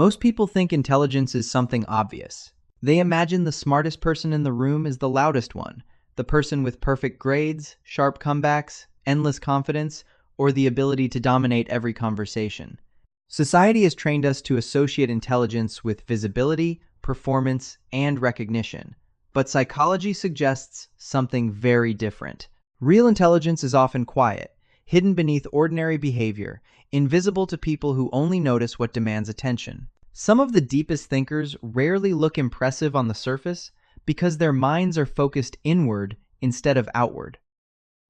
Most people think intelligence is something obvious. They imagine the smartest person in the room is the loudest one, the person with perfect grades, sharp comebacks, endless confidence, or the ability to dominate every conversation. Society has trained us to associate intelligence with visibility, performance, and recognition. But psychology suggests something very different. Real intelligence is often quiet, hidden beneath ordinary behavior, invisible to people who only notice what demands attention. Some of the deepest thinkers rarely look impressive on the surface because their minds are focused inward instead of outward.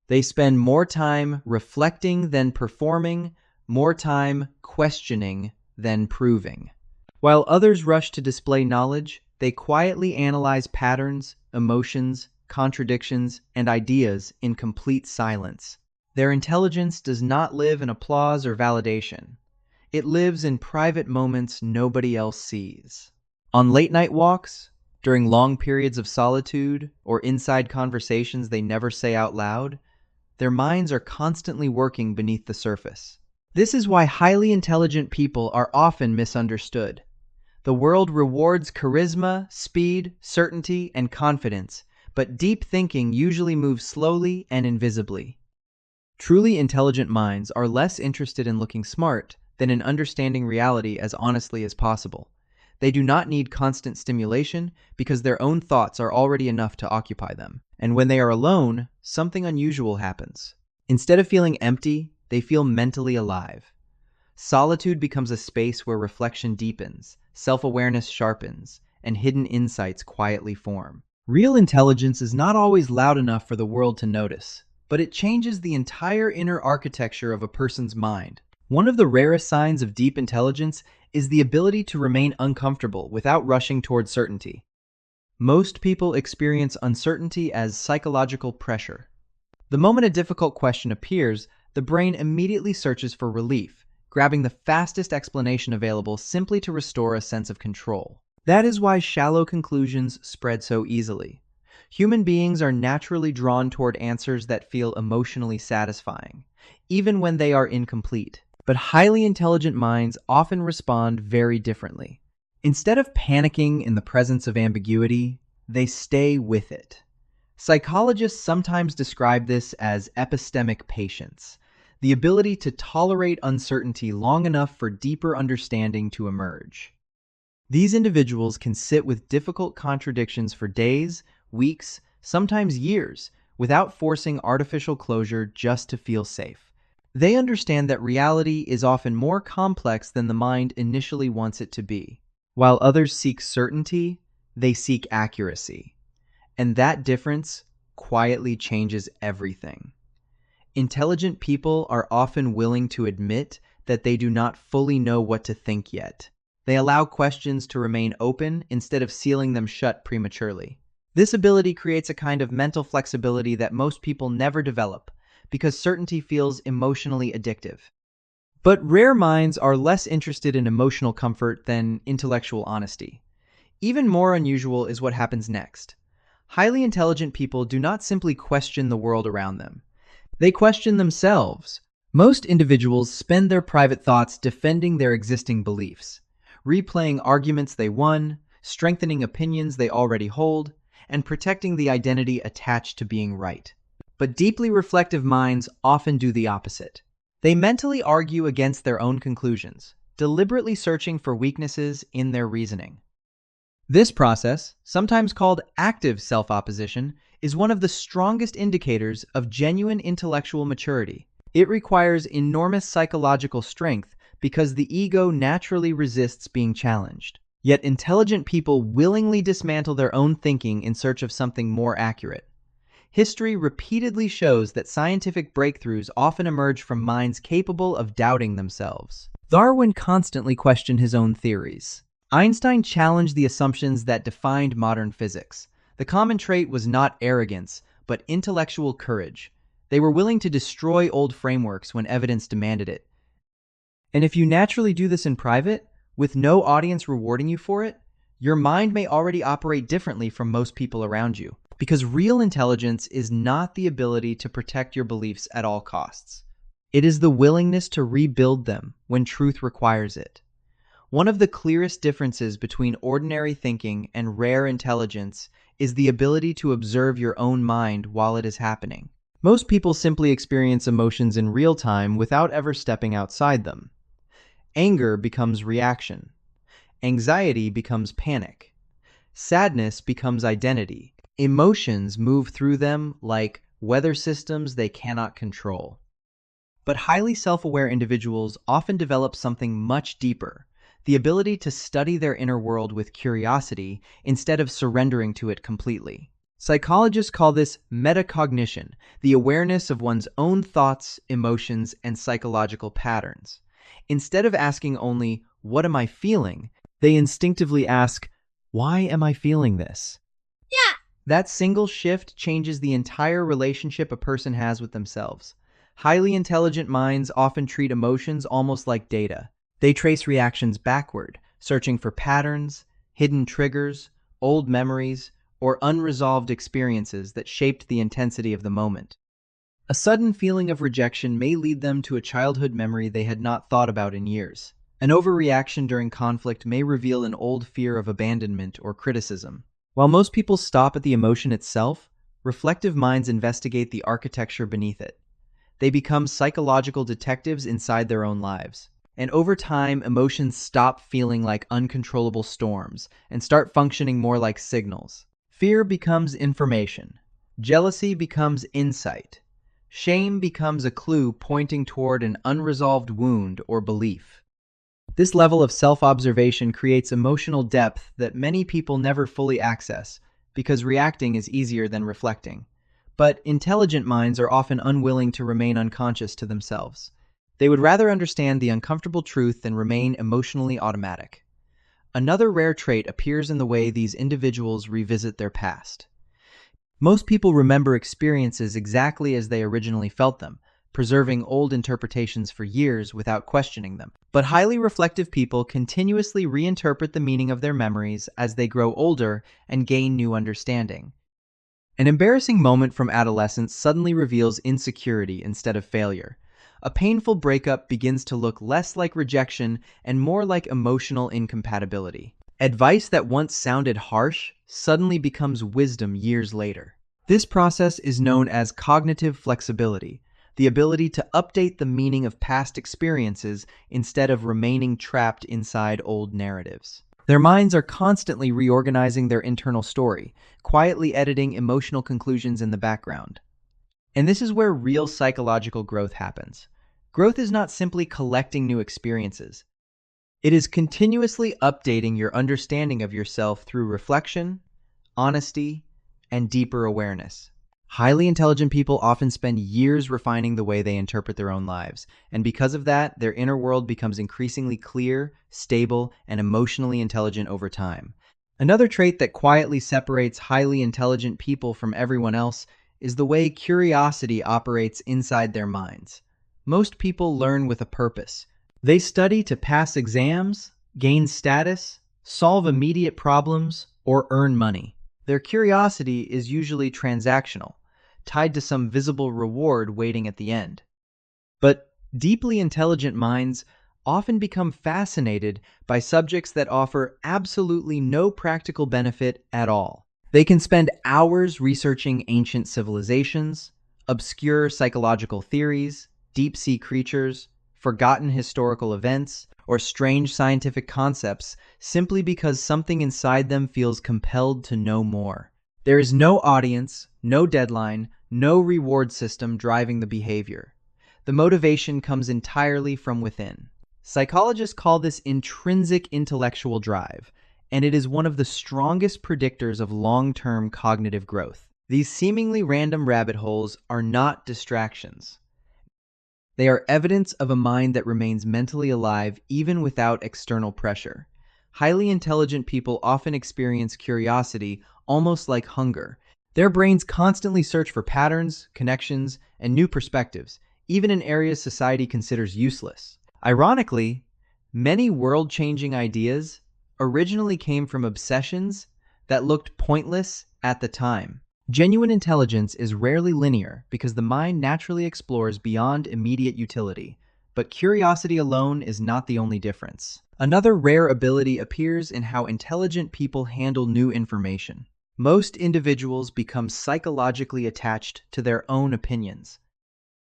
They spend more time reflecting than performing, more time questioning than proving. While others rush to display knowledge, they quietly analyze patterns, emotions, contradictions, and ideas in complete silence. Their intelligence does not live in applause or validation. It lives in private moments nobody else sees. On late-night walks, during long periods of solitude, or inside conversations they never say out loud, their minds are constantly working beneath the surface. This is why highly intelligent people are often misunderstood. The world rewards charisma, speed, certainty, and confidence, but deep thinking usually moves slowly and invisibly. Truly intelligent minds are less interested in looking smart than in understanding reality as honestly as possible. They do not need constant stimulation because their own thoughts are already enough to occupy them. And when they are alone, something unusual happens. Instead of feeling empty, they feel mentally alive. Solitude becomes a space where reflection deepens, self-awareness sharpens, and hidden insights quietly form. Real intelligence is not always loud enough for the world to notice, but it changes the entire inner architecture of a person's mind. One of the rarest signs of deep intelligence is the ability to remain uncomfortable without rushing toward certainty. Most people experience uncertainty as psychological pressure. The moment a difficult question appears, the brain immediately searches for relief, grabbing the fastest explanation available simply to restore a sense of control. That is why shallow conclusions spread so easily. Human beings are naturally drawn toward answers that feel emotionally satisfying, even when they are incomplete. But highly intelligent minds often respond very differently. Instead of panicking in the presence of ambiguity, they stay with it. Psychologists sometimes describe this as epistemic patience, the ability to tolerate uncertainty long enough for deeper understanding to emerge. These individuals can sit with difficult contradictions for days, weeks, sometimes years, without forcing artificial closure just to feel safe. They understand that reality is often more complex than the mind initially wants it to be. While others seek certainty, they seek accuracy. And that difference quietly changes everything. Intelligent people are often willing to admit that they do not fully know what to think yet. They allow questions to remain open instead of sealing them shut prematurely. This ability creates a kind of mental flexibility that most people never develop, because certainty feels emotionally addictive. But rare minds are less interested in emotional comfort than intellectual honesty. Even more unusual is what happens next. Highly intelligent people do not simply question the world around them. They question themselves. Most individuals spend their private thoughts defending their existing beliefs, replaying arguments they won, strengthening opinions they already hold, and protecting the identity attached to being right. But deeply reflective minds often do the opposite. They mentally argue against their own conclusions, deliberately searching for weaknesses in their reasoning. This process, sometimes called active self-opposition, is one of the strongest indicators of genuine intellectual maturity. It requires enormous psychological strength because the ego naturally resists being challenged. Yet intelligent people willingly dismantle their own thinking in search of something more accurate. History repeatedly shows that scientific breakthroughs often emerge from minds capable of doubting themselves. Darwin constantly questioned his own theories. Einstein challenged the assumptions that defined modern physics. The common trait was not arrogance, but intellectual courage. They were willing to destroy old frameworks when evidence demanded it. And if you naturally do this in private, with no audience rewarding you for it, your mind may already operate differently from most people around you. Because real intelligence is not the ability to protect your beliefs at all costs. It is the willingness to rebuild them when truth requires it. One of the clearest differences between ordinary thinking and rare intelligence is the ability to observe your own mind while it is happening. Most people simply experience emotions in real time without ever stepping outside them. Anger becomes reaction. Anxiety becomes panic. Sadness becomes identity. Emotions move through them like weather systems they cannot control. But highly self-aware individuals often develop something much deeper, the ability to study their inner world with curiosity instead of surrendering to it completely. Psychologists call this metacognition, the awareness of one's own thoughts, emotions, and psychological patterns. Instead of asking only, "What am I feeling?" they instinctively ask, "Why am I feeling this?" That single shift changes the entire relationship a person has with themselves. Highly intelligent minds often treat emotions almost like data. They trace reactions backward, searching for patterns, hidden triggers, old memories, or unresolved experiences that shaped the intensity of the moment. A sudden feeling of rejection may lead them to a childhood memory they had not thought about in years. An overreaction during conflict may reveal an old fear of abandonment or criticism. While most people stop at the emotion itself, reflective minds investigate the architecture beneath it. They become psychological detectives inside their own lives. And over time, emotions stop feeling like uncontrollable storms and start functioning more like signals. Fear becomes information. Jealousy becomes insight. Shame becomes a clue pointing toward an unresolved wound or belief. This level of self-observation creates emotional depth that many people never fully access because reacting is easier than reflecting. But intelligent minds are often unwilling to remain unconscious to themselves. They would rather understand the uncomfortable truth than remain emotionally automatic. Another rare trait appears in the way these individuals revisit their past. Most people remember experiences exactly as they originally felt them, preserving old interpretations for years without questioning them. But highly reflective people continuously reinterpret the meaning of their memories as they grow older and gain new understanding. An embarrassing moment from adolescence suddenly reveals insecurity instead of failure. A painful breakup begins to look less like rejection and more like emotional incompatibility. Advice that once sounded harsh suddenly becomes wisdom years later. This process is known as cognitive flexibility, the ability to update the meaning of past experiences instead of remaining trapped inside old narratives. Their minds are constantly reorganizing their internal story, quietly editing emotional conclusions in the background. And this is where real psychological growth happens. Growth is not simply collecting new experiences. It is continuously updating your understanding of yourself through reflection, honesty, and deeper awareness. Highly intelligent people often spend years refining the way they interpret their own lives, and because of that, their inner world becomes increasingly clear, stable, and emotionally intelligent over time. Another trait that quietly separates highly intelligent people from everyone else is the way curiosity operates inside their minds. Most people learn with a purpose. They study to pass exams, gain status, solve immediate problems, or earn money. Their curiosity is usually transactional, tied to some visible reward waiting at the end. But deeply intelligent minds often become fascinated by subjects that offer absolutely no practical benefit at all. They can spend hours researching ancient civilizations, obscure psychological theories, deep-sea creatures, forgotten historical events, or strange scientific concepts simply because something inside them feels compelled to know more. There is no audience, no deadline, no reward system driving the behavior. The motivation comes entirely from within. Psychologists call this intrinsic intellectual drive, and it is one of the strongest predictors of long-term cognitive growth. These seemingly random rabbit holes are not distractions. They are evidence of a mind that remains mentally alive even without external pressure. Highly intelligent people often experience curiosity almost like hunger. Their brains constantly search for patterns, connections, and new perspectives, even in areas society considers useless. Ironically, many world-changing ideas originally came from obsessions that looked pointless at the time. Genuine intelligence is rarely linear because the mind naturally explores beyond immediate utility, But curiosity alone is not the only difference. Another rare ability appears in how intelligent people handle new information. Most individuals become psychologically attached to their own opinions.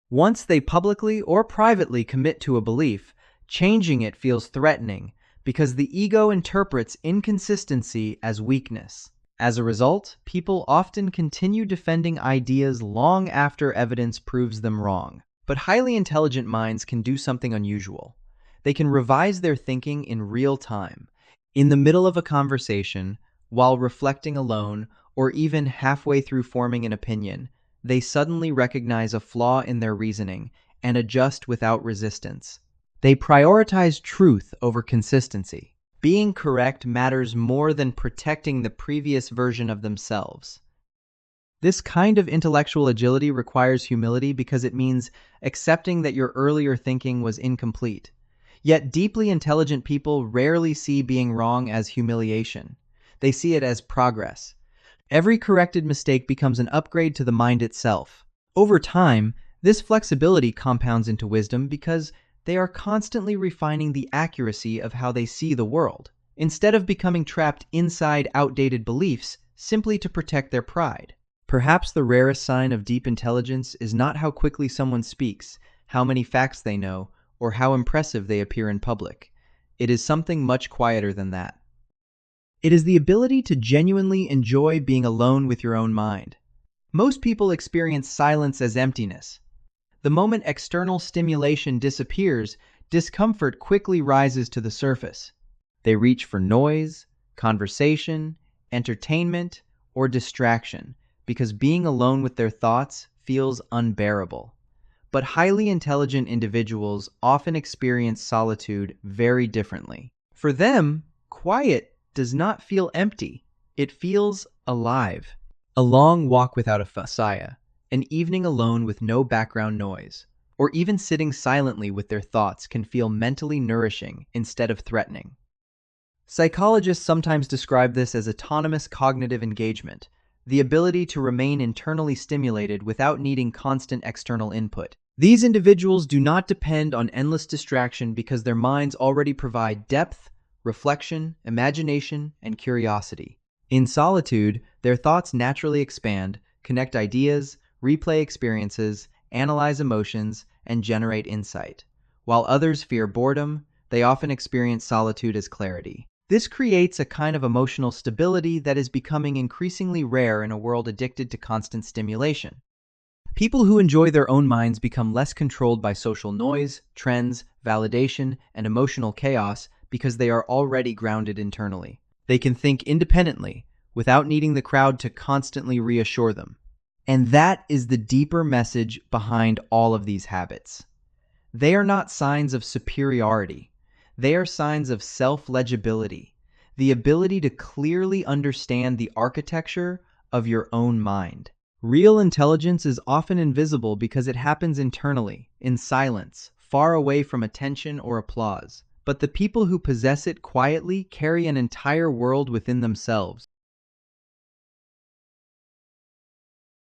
Once they publicly or privately commit to a belief, changing it feels threatening because the ego interprets inconsistency as weakness. As a result, people often continue defending ideas long after evidence proves them wrong. But highly intelligent minds can do something unusual. They can revise their thinking in real time, in the middle of a conversation, while reflecting alone, or even halfway through forming an opinion. They suddenly recognize a flaw in their reasoning and adjust without resistance. They prioritize truth over consistency. Being correct matters more than protecting the previous version of themselves. This kind of intellectual agility requires humility because it means accepting that your earlier thinking was incomplete. Yet deeply intelligent people rarely see being wrong as humiliation. They see it as progress. Every corrected mistake becomes an upgrade to the mind itself. Over time, this flexibility compounds into wisdom because they are constantly refining the accuracy of how they see the world, instead of becoming trapped inside outdated beliefs simply to protect their pride. Perhaps the rarest sign of deep intelligence is not how quickly someone speaks, how many facts they know, or how impressive they appear in public. It is something much quieter than that. It is the ability to genuinely enjoy being alone with your own mind. Most people experience silence as emptiness. The moment external stimulation disappears, discomfort quickly rises to the surface. They reach for noise, conversation, entertainment, or distraction, because being alone with their thoughts feels unbearable. But highly intelligent individuals often experience solitude very differently. For them, quiet does not feel empty, it feels alive. A long walk without a messiah, an evening alone with no background noise, or even sitting silently with their thoughts can feel mentally nourishing instead of threatening. Psychologists sometimes describe this as autonomous cognitive engagement, the ability to remain internally stimulated without needing constant external input. These individuals do not depend on endless distraction because their minds already provide depth, reflection, imagination, and curiosity. In solitude, their thoughts naturally expand, connect ideas, replay experiences, analyze emotions, and generate insight. While others fear boredom, they often experience solitude as clarity. This creates a kind of emotional stability that is becoming increasingly rare in a world addicted to constant stimulation. People who enjoy their own minds become less controlled by social noise, trends, validation, and emotional chaos because they are already grounded internally. They can think independently, without needing the crowd to constantly reassure them. And that is the deeper message behind all of these habits. They are not signs of superiority. They are signs of self-legibility, the ability to clearly understand the architecture of your own mind. Real intelligence is often invisible because it happens internally, in silence, far away from attention or applause. But the people who possess it quietly carry an entire world within themselves.